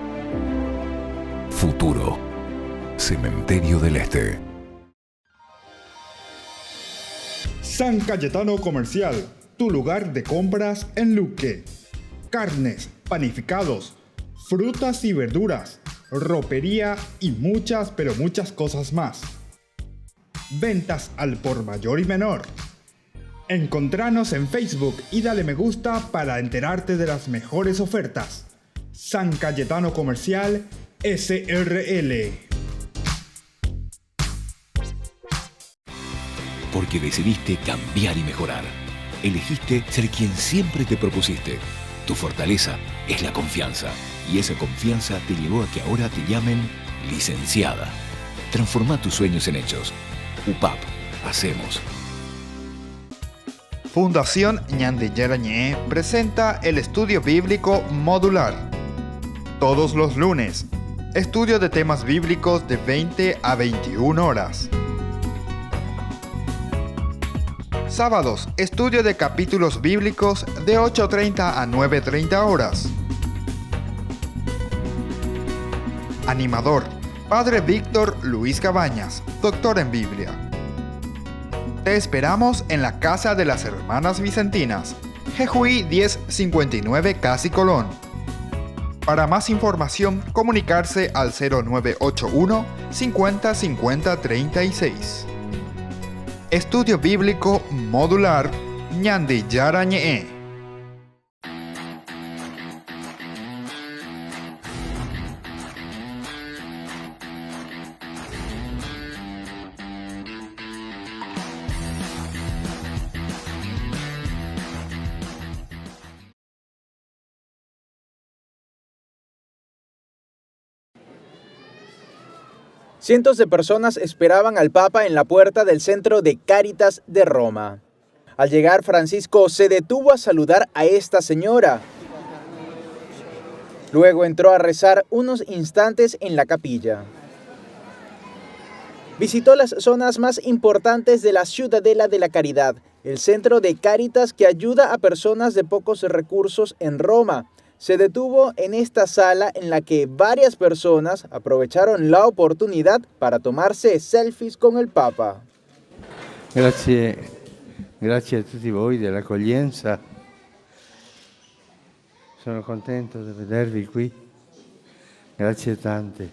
Futuro, Cementerio del Este. San Cayetano Comercial, tu lugar de compras en Luque. Carnes, panificados, frutas y verduras, ropería y muchas, pero muchas cosas más. Ventas al por mayor y menor. Encontranos en Facebook y dale me gusta para enterarte de las mejores ofertas. San Cayetano Comercial SRL. Porque decidiste cambiar y mejorar. Elegiste ser quien siempre te propusiste. Tu fortaleza es la confianza. Y esa confianza te llevó a que ahora te llamen licenciada. Transforma tus sueños en hechos. UPAP. Hacemos. Fundación Ñande Yarañé presenta el estudio bíblico modular. Todos los lunes, estudio de temas bíblicos de 20 a 21 horas. Sábados, estudio de capítulos bíblicos de 8:30 a 9:30 horas. Animador, Padre Víctor Luis Cabañas, doctor en Biblia. Te esperamos en la Casa de las Hermanas Vicentinas, Jejuí 1059 Casi Colón. Para más información, comunicarse al 0981 50 50 36. Estudio Bíblico Modular Ñande Yarañé. Cientos de personas esperaban al Papa en la puerta del centro de Cáritas de Roma. Al llegar, Francisco se detuvo a saludar a esta señora. Luego entró a rezar unos instantes en la capilla. Visitó las zonas más importantes de la Ciudadela de la Caridad, el centro de Cáritas que ayuda a personas de pocos recursos en Roma. Se detuvo en esta sala en la que varias personas aprovecharon la oportunidad para tomarse selfies con el Papa. Grazie a tutti voi dell'accoglienza. Sono contento di vedervi qui. Grazie tante.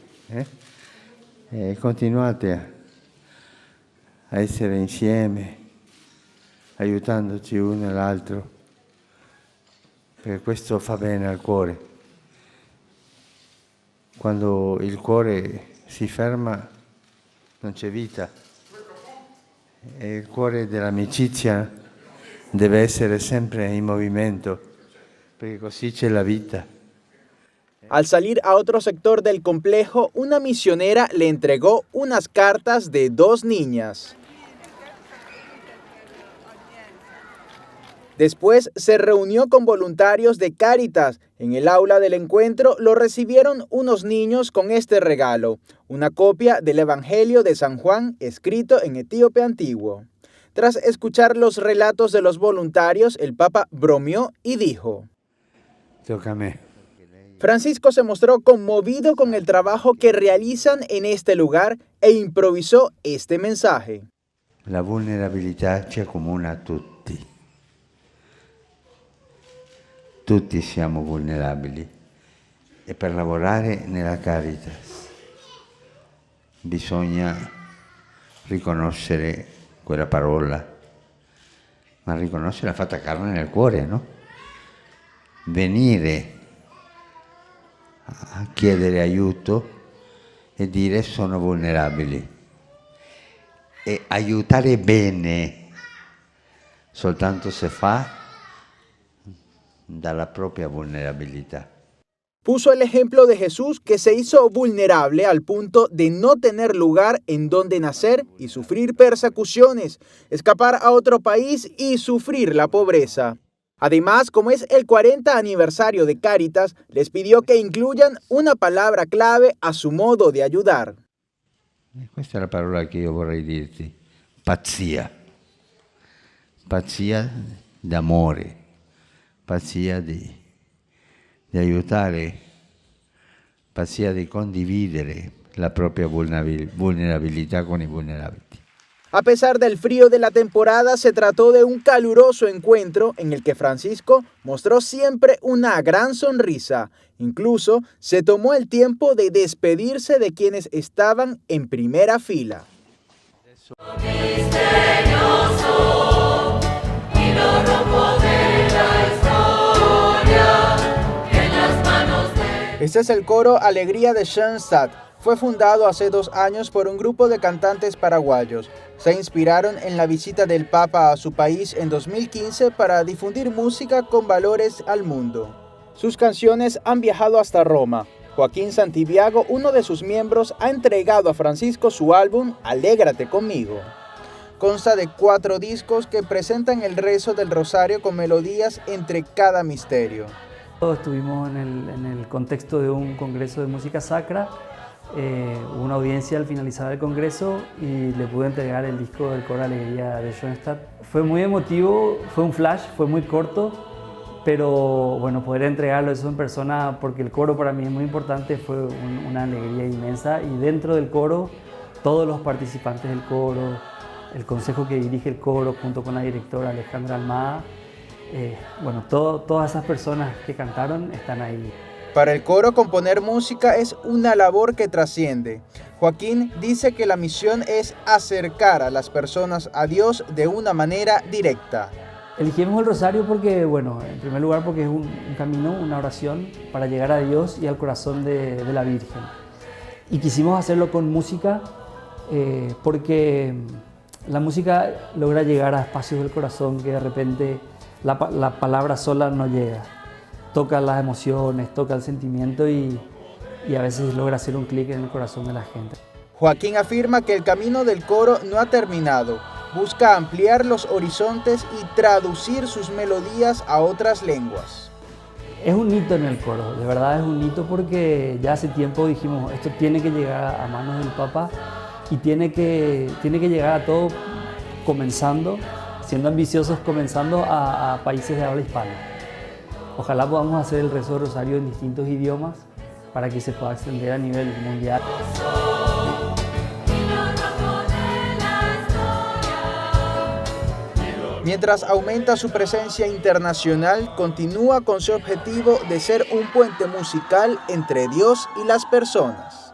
Continuate a essere insieme, aiutandoci uno e l'altro. Perché questo fa bene al cuore. Quando il cuore si ferma non c'è vita. E il cuore dell'amicizia deve essere sempre in movimento, perché così c'è la vita. Al salir a otro sector del complejo, una misionera le entregó unas cartas de 2 niñas. Después se reunió con voluntarios de Cáritas. En el aula del encuentro lo recibieron unos niños con este regalo, una copia del Evangelio de San Juan escrito en etíope antiguo. Tras escuchar los relatos de los voluntarios, el Papa bromeó y dijo: Tócame. Francisco se mostró conmovido con el trabajo que realizan en este lugar e improvisó este mensaje. La vulnerabilità ci accomuna a tutti. Tutti siamo vulnerabili e per lavorare nella Caritas bisogna riconoscere quella parola, ma riconoscerla fatta carne nel cuore, no? Venire a chiedere aiuto e dire sono vulnerabili e aiutare bene soltanto se fa dalla propria vulnerabilità. Puso el ejemplo de Jesús, que se hizo vulnerable al punto de no tener lugar en donde nacer y sufrir persecuciones, escapar a otro país y sufrir la pobreza. Además, como es el 40 aniversario de Cáritas, les pidió que incluyan una palabra clave a su modo de ayudar. Questa è la parola che io vorrei dirti, pazzia. Pazzia d'amore, pazzia di aiutare, pazzia di condividere la propria vulnerabilità con i vulnerabili. A pesar del frío de la temporada, se trató de un caluroso encuentro en el que Francisco mostró siempre una gran sonrisa. Incluso se tomó el tiempo de despedirse de quienes estaban en primera fila. Este es el coro Alegría de Schoenstatt. Fue fundado hace 2 años por un grupo de cantantes paraguayos. Se inspiraron en la visita del Papa a su país en 2015 para difundir música con valores al mundo. Sus canciones han viajado hasta Roma. Joaquín Santiago, uno de sus miembros, ha entregado a Francisco su álbum Alégrate conmigo. Consta de 4 discos que presentan el rezo del rosario con melodías entre cada misterio. Estuvimos en el contexto de un congreso de música sacra. Hubo una audiencia al finalizar el congreso y le pude entregar el disco del coro Alegría de Schoenstatt. Fue muy emotivo, fue un flash, fue muy corto, pero bueno, poder entregarlo eso en persona, porque el coro para mí es muy importante, fue una alegría inmensa. Y dentro del coro, todos los participantes del coro, el consejo que dirige el coro junto con la directora Alejandra Almada, bueno, todas esas personas que cantaron están ahí. Para el coro, componer música es una labor que trasciende. Joaquín dice que la misión es acercar a las personas a Dios de una manera directa. Elegimos el rosario porque, bueno, en primer lugar porque es un camino, una oración para llegar a Dios y al corazón de la Virgen. Y quisimos hacerlo con música porque la música logra llegar a espacios del corazón que de repente la palabra sola no llega. Toca las emociones, toca el sentimiento y a veces logra hacer un clic en el corazón de la gente. Joaquín afirma que el camino del coro no ha terminado. Busca ampliar los horizontes y traducir sus melodías a otras lenguas. Es un hito en el coro, de verdad es un hito porque ya hace tiempo dijimos esto tiene que llegar a manos del Papa y tiene que llegar a todo comenzando, siendo ambiciosos, comenzando a países de habla hispana. Ojalá podamos hacer el rezo del rosario en distintos idiomas para que se pueda extender a nivel mundial. Mientras aumenta su presencia internacional, continúa con su objetivo de ser un puente musical entre Dios y las personas.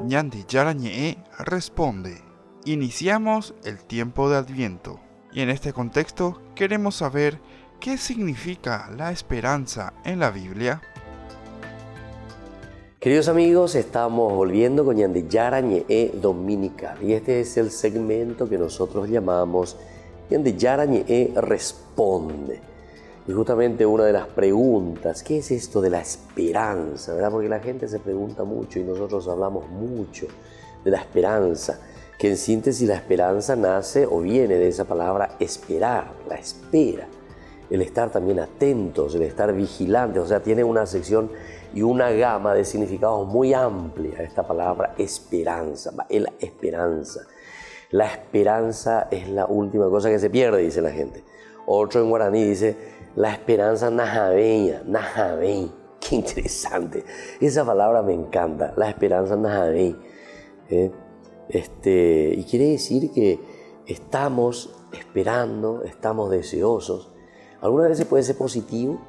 Ñandi Yarañe responde. Iniciamos el tiempo de Adviento y en este contexto queremos saber qué significa la esperanza en la Biblia. Queridos amigos, estamos volviendo con Ñandi Yarañe Dominical y este es el segmento que nosotros llamamos Ñandi Yarañe responde. Y justamente una de las preguntas, ¿qué es esto de la esperanza? ¿Verdad? Porque la gente se pregunta mucho y nosotros hablamos mucho de la esperanza, que en síntesis la esperanza nace o viene de esa palabra esperar, la espera, el estar también atentos, el estar vigilantes, o sea, tiene una sección y una gama de significados muy amplia esta palabra esperanza, la esperanza. La esperanza es la última cosa que se pierde, dice la gente. Otro en guaraní dice, la esperanza najabeña, najabey. Qué interesante. Esa palabra me encanta, la esperanza najabey. Y quiere decir que estamos esperando, estamos deseosos. Algunas veces puede ser positivo,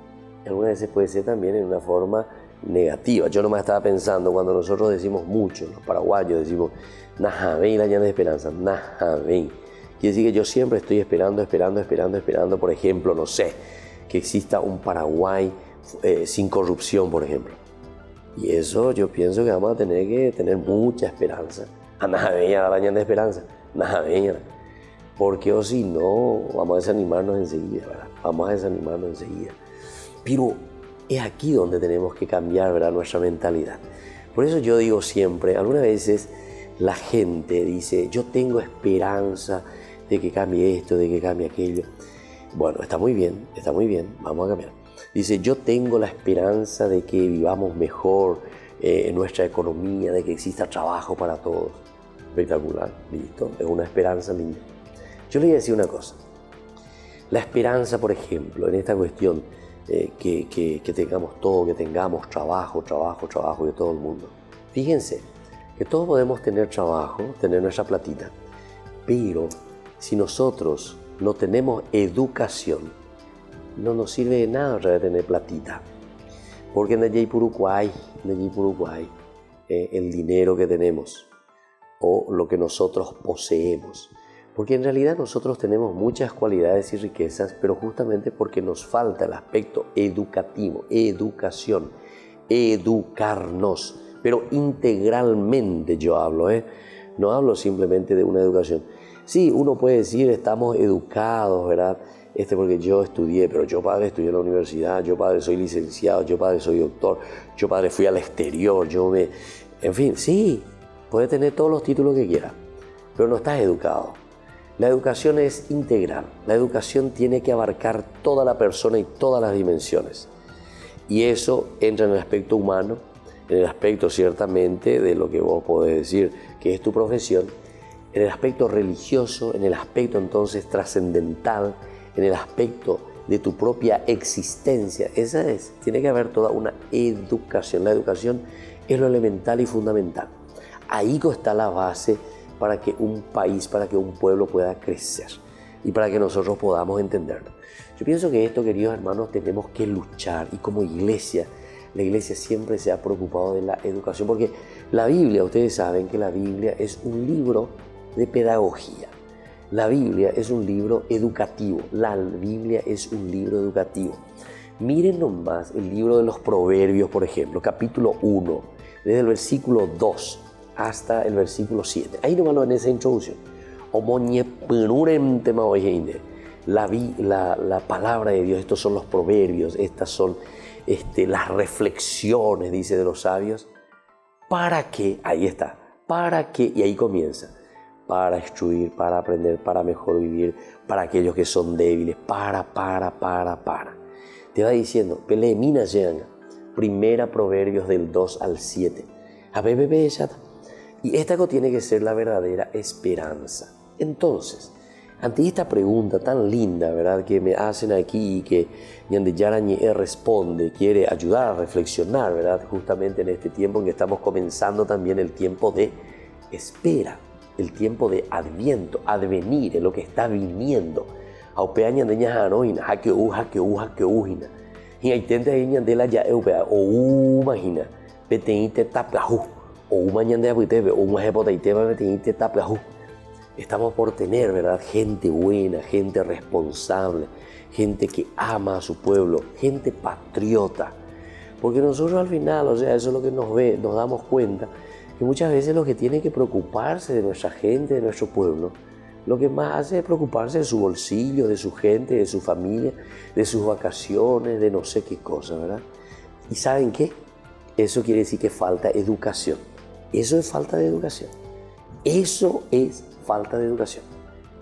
algunas veces puede ser también en una forma negativa. Yo nomás estaba pensando cuando nosotros decimos mucho, los paraguayos decimos najabey, la llana de esperanza, najabey. Quiere decir que yo siempre estoy esperando, por ejemplo, no sé, que exista un Paraguay sin corrupción, por ejemplo. Y eso yo pienso que vamos a tener que tener mucha esperanza. A nada veña la de esperanza, nada veña. Porque o si no, vamos a desanimarnos enseguida, ¿verdad? Vamos a desanimarnos enseguida. Pero es aquí donde tenemos que cambiar, ¿verdad?, nuestra mentalidad. Por eso yo digo siempre, algunas veces la gente dice, yo tengo esperanza de que cambie esto, de que cambie aquello. Bueno, está muy bien, vamos a cambiar. Dice, yo tengo la esperanza de que vivamos mejor en nuestra economía, de que exista trabajo para todos. Espectacular, listo, es una esperanza linda. Yo le voy a decir una cosa. La esperanza, por ejemplo, en esta cuestión, que tengamos todo, que tengamos trabajo de todo el mundo. Fíjense que todos podemos tener trabajo, tener nuestra platita, pero si nosotros no tenemos educación, no nos sirve de nada tener platita. Porque en el Puruguay, el dinero que tenemos o lo que nosotros poseemos. Porque en realidad nosotros tenemos muchas cualidades y riquezas, pero justamente porque nos falta el aspecto educativo, educación, educarnos, pero integralmente yo hablo, no hablo simplemente de una educación. Sí, uno puede decir estamos educados, ¿verdad? Porque yo estudié, pero yo, padre, estudié en la universidad, yo, padre, soy licenciado, yo, padre, soy doctor, yo, padre, fui al exterior, En fin, sí, puede tener todos los títulos que quiera, pero no estás educado. La educación es integral, la educación tiene que abarcar toda la persona y todas las dimensiones. Y eso entra en el aspecto humano, en el aspecto ciertamente de lo que vos podés decir que es tu profesión, en el aspecto religioso, en el aspecto entonces trascendental, en el aspecto de tu propia existencia. Tiene que haber toda una educación. La educación es lo elemental y fundamental. Ahí está la base para que un país, para que un pueblo pueda crecer y para que nosotros podamos entenderlo. Yo pienso que esto, queridos hermanos, tenemos que luchar, y como iglesia, la iglesia siempre se ha preocupado de la educación, porque la Biblia, ustedes saben que la Biblia es un libro de pedagogía. La Biblia es un libro educativo. La Biblia es un libro educativo. Miren nomás el libro de los Proverbios, por ejemplo, capítulo 1, desde el versículo 2 hasta el versículo 7. Ahí nomás en esa introducción. La palabra de Dios, estos son los proverbios, estas son las reflexiones, dice, de los sabios. ¿Para qué? Ahí está. ¿Para qué? Y ahí comienza. Para instruir, para aprender, para mejor vivir, para aquellos que son débiles, para. Te va diciendo, Pelemina Yanga, primera Proverbios del 2 al 7. Y esta tiene que ser la verdadera esperanza. Entonces, ante esta pregunta tan linda, ¿verdad?, que me hacen aquí y que Ñande Yarañe responde, quiere ayudar a reflexionar, ¿verdad?, justamente en este tiempo en que estamos comenzando también el tiempo de espera, el tiempo de adviento, advenir, es lo que está viniendo. Aupeaña de ñajanoina, jaqueujina. Y hay tentes ahí ñandela ya eupea, o imagina, peteinte tapajú, o mañana de aputebe, o un jepotaitema peteinte tapajú. Estamos por tener, ¿verdad?, gente buena, gente responsable, gente que ama a su pueblo, gente patriota. Porque nosotros al final, eso es lo que nos damos cuenta, que muchas veces lo que tiene que preocuparse de nuestra gente, de nuestro pueblo, lo que más hace es preocuparse de su bolsillo, de su gente, de su familia, de sus vacaciones, de no sé qué cosa, ¿verdad? ¿Y saben qué? Eso quiere decir que falta educación. Eso es falta de educación. Eso es falta de educación.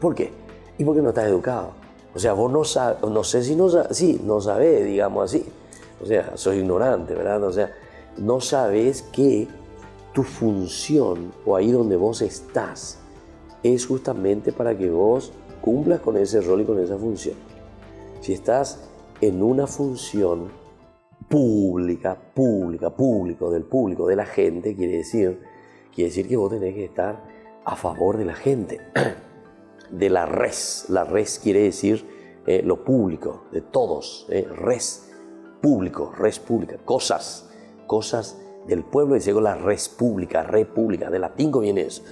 ¿Por qué? Y porque no estás educado. O sea, vos no sabes, no sé si no sabes, sí, no sabes, digamos así. O sea, sos ignorante, ¿verdad? O sea, no sabes que tu función, o ahí donde vos estás, es justamente para que vos cumplas con ese rol y con esa función. Si estás en una función pública, del público, de la gente, quiere decir que vos tenés que estar a favor de la gente, de la res. La res quiere decir lo público, de todos, res público, res pública, cosas del pueblo, y luego la res pública, república, de latín viene eso.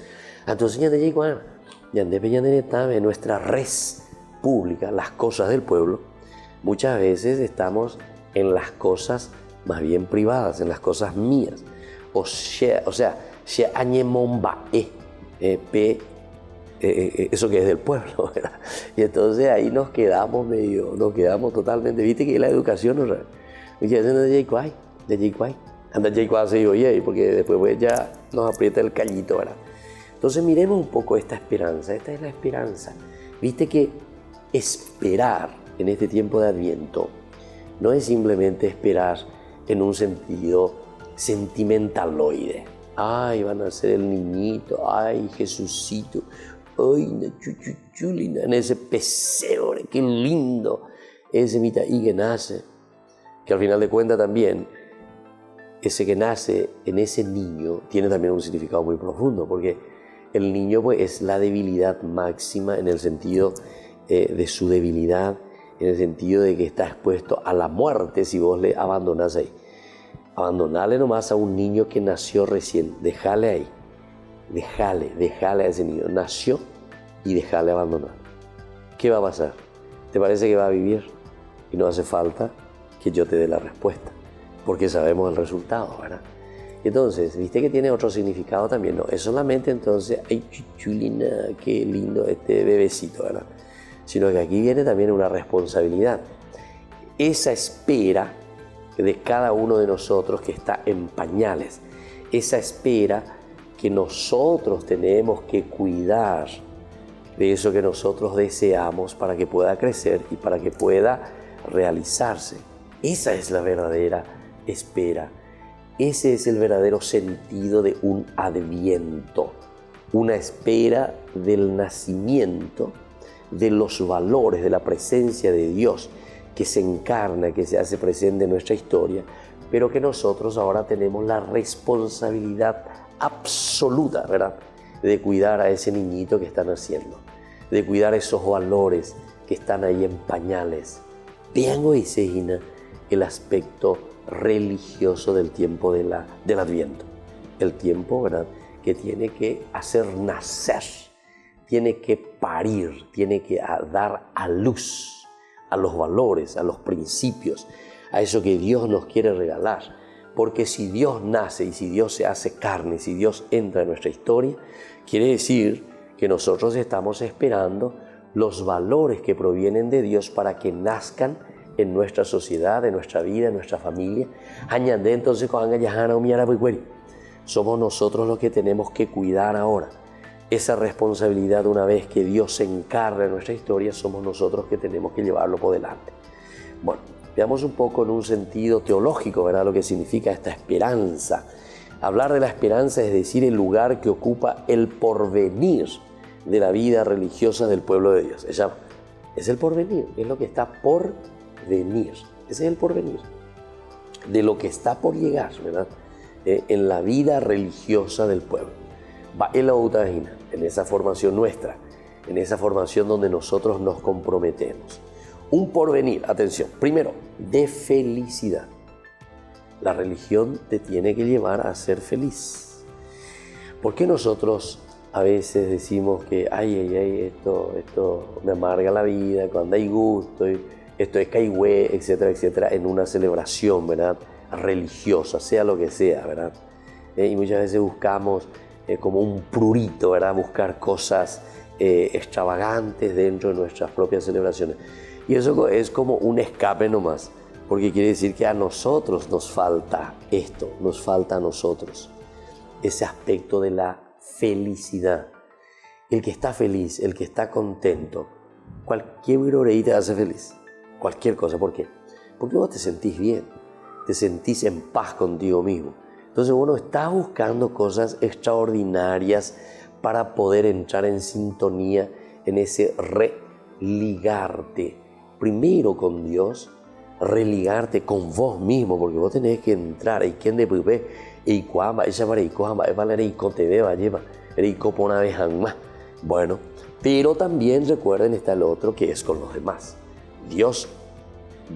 Entonces, en nuestra res pública, las cosas del pueblo, muchas veces estamos en las cosas más bien privadas, en las cosas mías. O sea, eso que es del pueblo, ¿verdad? Y entonces ahí nos quedamos totalmente, viste que la educación no anda porque después pues, ya nos aprieta el callito, ¿verdad? Entonces miremos un poco esta esperanza, esta es la esperanza. Viste que esperar en este tiempo de Adviento no es simplemente esperar en un sentido sentimentaloide. Ay, van a ser el niñito, ay, Jesucito, ay, chuchulina, en ese pesebre, qué lindo, ese mitaí que nace, que al final de cuentas también, ese que nace en ese niño tiene también un significado muy profundo, porque el niño pues, es la debilidad máxima en el sentido de su debilidad, en el sentido de que está expuesto a la muerte si vos le abandonás ahí. Abandonarle nomás a un niño que nació recién, déjale ahí, déjale a ese niño, nació y déjale abandonar. ¿Qué va a pasar? ¿Te parece que va a vivir? Y no hace falta que yo te dé la respuesta, porque sabemos el resultado, ¿verdad? Entonces, ¿viste que tiene otro significado también? No, es solamente entonces, ay, chuchulina, qué lindo este bebecito, ¿verdad? Sino que aquí viene también una responsabilidad. Esa espera de cada uno de nosotros que está en pañales, esa espera que nosotros tenemos que cuidar de eso que nosotros deseamos para que pueda crecer y para que pueda realizarse. Esa es la verdadera espera. Ese es el verdadero sentido de un adviento, una espera del nacimiento, de los valores, de la presencia de Dios que se encarna, que se hace presente en nuestra historia, pero que nosotros ahora tenemos la responsabilidad absoluta, ¿verdad?, de cuidar a ese niñito que está naciendo, de cuidar esos valores que están ahí en pañales. Vean, Isegina, el aspecto religioso del tiempo del Adviento. El tiempo, ¿verdad?, que tiene que hacer nacer, tiene que parir, tiene que dar a luz a los valores, a los principios, a eso que Dios nos quiere regalar. Porque si Dios nace y si Dios se hace carne, si Dios entra en nuestra historia, quiere decir que nosotros estamos esperando los valores que provienen de Dios para que nazcan en nuestra sociedad, en nuestra vida, en nuestra familia. Entonces, somos nosotros los que tenemos que cuidar ahora. Esa responsabilidad, una vez que Dios se encarga en nuestra historia, somos nosotros que tenemos que llevarlo por delante. Bueno, veamos un poco en un sentido teológico, ¿verdad?, lo que significa esta esperanza. Hablar de la esperanza es decir, el lugar que ocupa el porvenir de la vida religiosa del pueblo de Dios. Es el porvenir, es lo que está por venir. Ese es el porvenir de lo que está por llegar, ¿verdad?, en la vida religiosa del pueblo. Va en la Bautagina, en esa formación nuestra, en esa formación donde nosotros nos comprometemos. Un porvenir, atención, primero, de felicidad. La religión te tiene que llevar a ser feliz. ¿Por qué nosotros a veces decimos que esto me amarga la vida, cuando hay gusto, esto es caigüe, etcétera, etcétera, en una celebración, ¿verdad?, religiosa, sea lo que sea, ¿verdad? Y muchas veces buscamos como un prurito, ¿verdad?, buscar cosas extravagantes dentro de nuestras propias celebraciones. Y eso es como un escape nomás, porque quiere decir que a nosotros nos falta esto, nos falta a nosotros ese aspecto de la felicidad. El que está feliz, el que está contento, cualquier broreíta te hace feliz, cualquier cosa. ¿Por qué? Porque vos te sentís bien, te sentís en paz contigo mismo. Entonces uno está buscando cosas extraordinarias para poder entrar en sintonía en ese religarte. Primero con Dios, religarte con vos mismo, porque vos tenés que entrar. ¿Y quién de privé? ¿Y cuándo? ¿Y para y cuándo? ¿Y para y te ve? ¿Y por una vez más? Bueno, pero también recuerden, está el otro que es con los demás. Dios,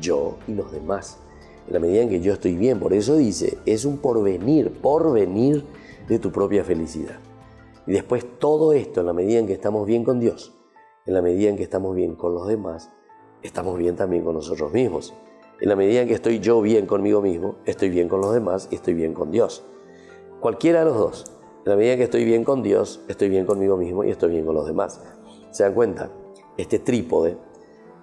yo y los demás. En la medida en que yo estoy bien, por eso dice, es un porvenir de tu propia felicidad. Y después todo esto, en la medida en que estamos bien con Dios, en la medida en que estamos bien con los demás, estamos bien también con nosotros mismos. En la medida en que estoy yo bien conmigo mismo, estoy bien con los demás y estoy bien con Dios. Cualquiera de los dos. En la medida en que estoy bien con Dios, estoy bien conmigo mismo y estoy bien con los demás. ¿Se dan cuenta? Este trípode,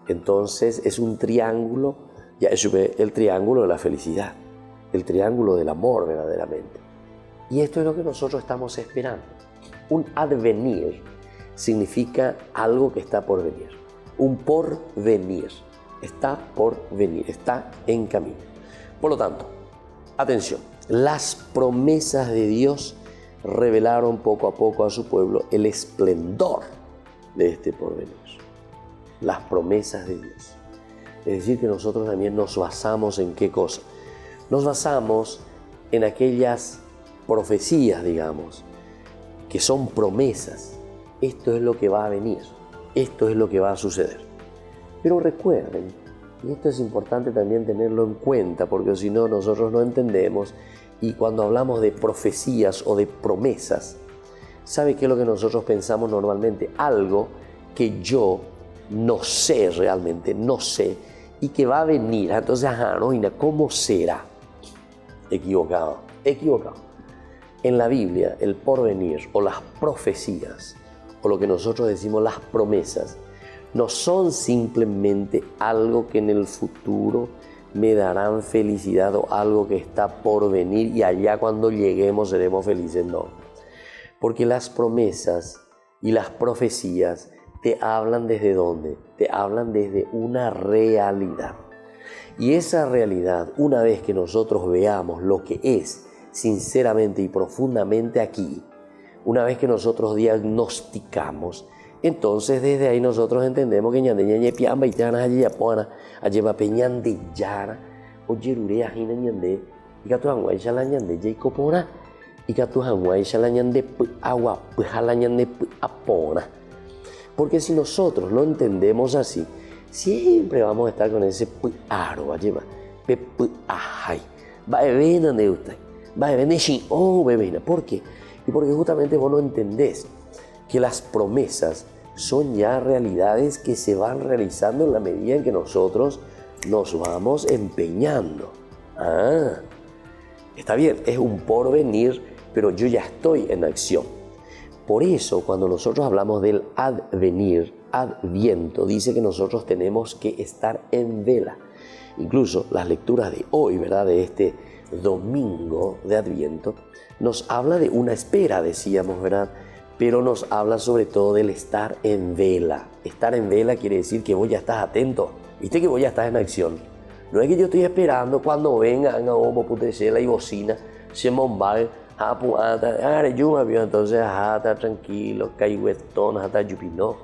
entonces, es un triángulo, ya es el triángulo de la felicidad, el triángulo del amor verdaderamente. Y esto es lo que nosotros estamos esperando. Un advenir significa algo que está por venir. Un porvenir está por venir, está en camino. Por lo tanto, atención, las promesas de Dios revelaron poco a poco a su pueblo el esplendor de este porvenir. Las promesas de Dios. Es decir, que nosotros también nos basamos en ¿qué cosa? Nos basamos en aquellas profecías, digamos, que son promesas. Esto es lo que va a venir, esto es lo que va a suceder. Pero recuerden, y esto es importante también tenerlo en cuenta, porque si no nosotros no entendemos, y cuando hablamos de profecías o de promesas, ¿sabe qué es lo que nosotros pensamos normalmente? Algo que yo no sé realmente, no sé, y que va a venir. Entonces, ¿cómo será? Equivocado, equivocado. En la Biblia, el porvenir o las profecías, o lo que nosotros decimos las promesas, no son simplemente algo que en el futuro me darán felicidad o algo que está por venir y allá cuando lleguemos seremos felices, no. Porque las promesas y las profecías te hablan ¿desde dónde? Te hablan desde una realidad. Y esa realidad, una vez que nosotros veamos lo que es sinceramente y profundamente aquí, una vez que nosotros diagnosticamos, entonces desde ahí nosotros entendemos que ñande ñañe piamba y tana allí apona alleva peñan de yara o yerurea hina ñande y que tu angua y la ñande y copona y que tu angua y la ñande agua la ñande apona. Porque si nosotros lo entendemos así, siempre vamos a estar con ese aro alleva pe ajay va a ver donde usted va a ver oh bebé. ¿Por qué? Y porque justamente vos no entendés que las promesas son ya realidades que se van realizando en la medida en que nosotros nos vamos empeñando. Está bien, es un porvenir, pero yo ya estoy en acción. Por eso, cuando nosotros hablamos del advenir, adviento, dice que nosotros tenemos que estar en vela. Incluso las lecturas de hoy, ¿verdad?, de este domingo de Adviento, nos habla de una espera, decíamos, ¿verdad?, pero nos habla sobre todo del estar en vela. Estar en vela quiere decir que vos ya estás atento, viste que vos ya estás en acción. No es que yo estoy esperando cuando venga Omo Putechela y bocina, Shemonbal, entonces está tranquilo, Caihuetón, está Yupino.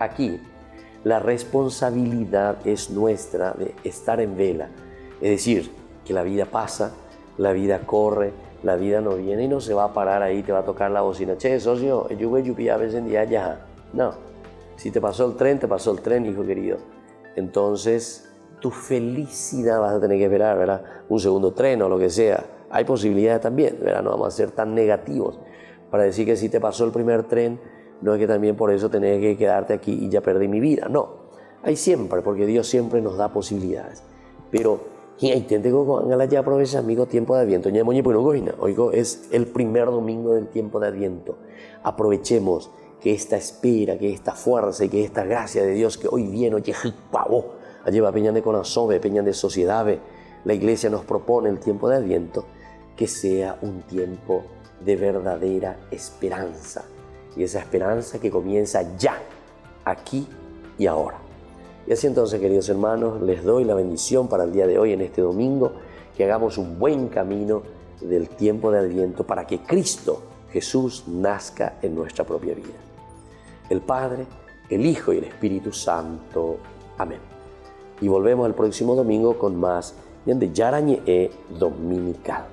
Aquí la responsabilidad es nuestra de estar en vela, es decir, que la vida pasa, la vida corre, la vida no viene y no se va a parar ahí, te va a tocar la bocina. Che, socio, yo voy a veces en día ya. No, si te pasó el tren, hijo querido. Entonces, tu felicidad vas a tener que esperar, ¿verdad? Un segundo tren o lo que sea. Hay posibilidades también, ¿verdad? No vamos a ser tan negativos para decir que si te pasó el primer tren, no es que también por eso tenés que quedarte aquí y ya perdí mi vida. No, hay siempre, porque Dios siempre nos da posibilidades. Pero ya aprovecha, amigo, tiempo de Adviento. Oigo, es el primer domingo del tiempo de Adviento. Aprovechemos que esta espera, que esta fuerza y que esta gracia de Dios que hoy viene, lleva peñan de corazón, peñan de sociedad. La iglesia nos propone el tiempo de Adviento que sea un tiempo de verdadera esperanza. Y esa esperanza que comienza ya, aquí y ahora. Y así entonces, queridos hermanos, les doy la bendición para el día de hoy, en este domingo, que hagamos un buen camino del tiempo de Adviento para que Cristo Jesús nazca en nuestra propia vida. El Padre, el Hijo y el Espíritu Santo. Amén. Y volvemos el próximo domingo con más de Yarañe Dominical.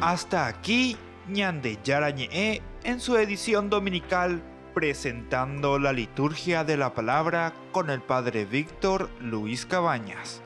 Hasta aquí Ñande Yarañe en su edición dominical, presentando la liturgia de la palabra con el Padre Víctor Luis Cabañas.